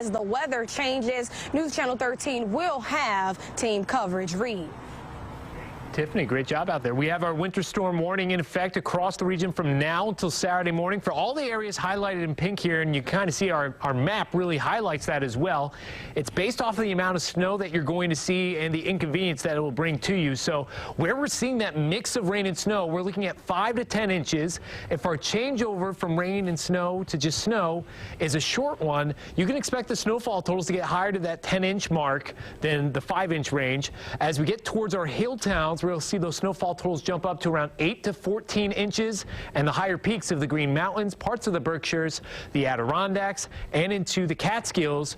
As the weather changes, News Channel 13 will have team coverage. Reed. Tiffany, great job out there. We have our winter storm warning in effect across the region from now until Saturday morning for all the areas highlighted in pink here, and you kind of see our map really highlights that as well. It's based off of the amount of snow that you're going to see and the inconvenience that it will bring to you. So where we're seeing that mix of rain and snow, we're looking at 5 to 10 inches. If our changeover from rain and snow to just snow is a short one, you can expect the snowfall totals to get higher to that 10-inch mark than the 5-inch range. As we get towards our hill towns, we'll see those snowfall totals jump up to around 8 to 14 inches, and the higher peaks of the Green Mountains, parts of the Berkshires, the Adirondacks, and into the Catskills.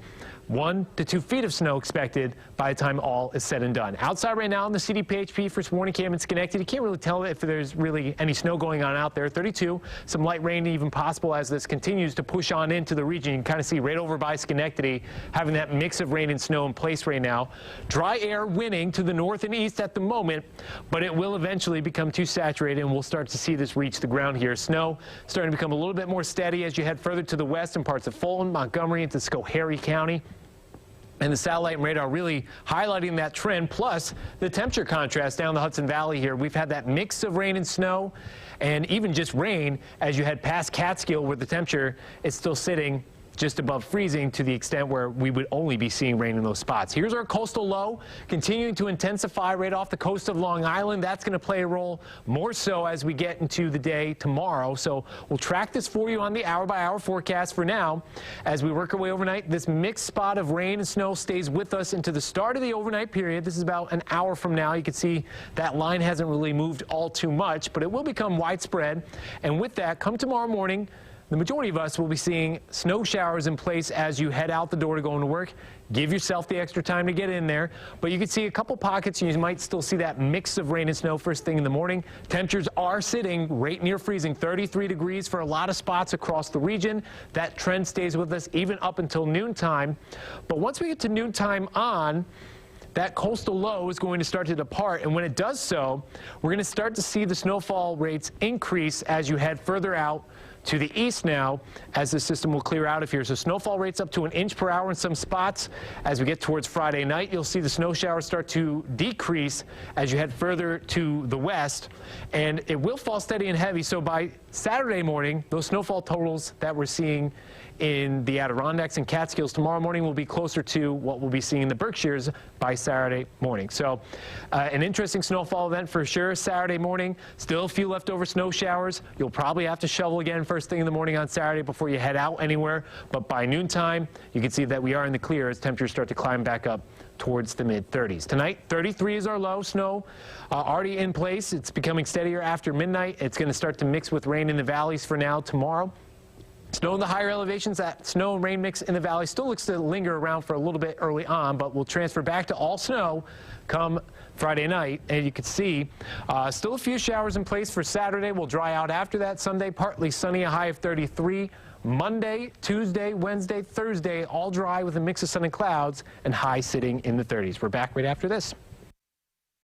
1 to 2 feet of snow expected by the time all is said and done. Outside right now on the CDPHP first warning cam in Schenectady, you can't really tell if there's really any snow going on out there. 32, some light rain even possible as this continues to push on into the region. You can kind of see right over by Schenectady having that mix of rain and snow in place right now. Dry air winning to the north and east at the moment, but it will eventually become too saturated and we'll start to see this reach the ground here. Snow starting to become a little bit more steady as you head further to the west in parts of Fulton, Montgomery, into Schoharie County. And the satellite and radar really highlighting that trend, plus the temperature contrast down the Hudson Valley here. We've had that mix of rain and snow, and even just rain as you head past Catskill, where the temperature is still sitting just above freezing to the extent where we would only be seeing rain in those spots. Here's our coastal low continuing to intensify right off the coast of Long Island. That's going to play a role more so as we get into the day tomorrow. So we'll track this for you on the hour-by-hour forecast for now. As we work our way overnight, this mixed spot of rain and snow stays with us into the start of the overnight period. This is about an hour from now. You can see that line hasn't really moved all too much, but it will become widespread. And with that, come tomorrow morning, the majority of us will be seeing snow showers in place as you head out the door to go into work. Give yourself the extra time to get in there. But you can see a couple pockets, and you might still see that mix of rain and snow first thing in the morning. Temperatures are sitting right near freezing, 33 degrees for a lot of spots across the region. That trend stays with us even up until noontime. But once we get to noontime on, that coastal low is going to start to depart, and when it does so, we're going to start to see the snowfall rates increase as you head further out to the east now as the system will clear out of here. So snowfall rates up to 1 inch per hour in some spots. As we get towards Friday night, you'll see the snow showers start to decrease as you head further to the west, and it will fall steady and heavy. So by Saturday morning, those snowfall totals that we're seeing in the Adirondacks and Catskills tomorrow morning will be closer to what we'll be seeing in the Berkshires by Saturday morning. So an interesting snowfall event for sure. Saturday morning, still a few leftover snow showers. You'll probably have to shovel again first thing in the morning on Saturday before you head out anywhere. But by noontime, you can see that we are in the clear as temperatures start to climb back up towards the mid-30s. Tonight, 33 is our low. Snow already in place. It's becoming steadier after midnight. It's going to start to mix with rain in the valleys for now. Tomorrow, snow in the higher elevations. That snow and rain mix in the valley still looks to linger around for a little bit early on, but will transfer back to all snow come Friday night. And you can see still a few showers in place for Saturday. Will dry out after that. Sunday, partly sunny, a high of 33. Monday, Tuesday, Wednesday, Thursday, all dry with a mix of sun and clouds and high sitting in the 30s. We're back right after this.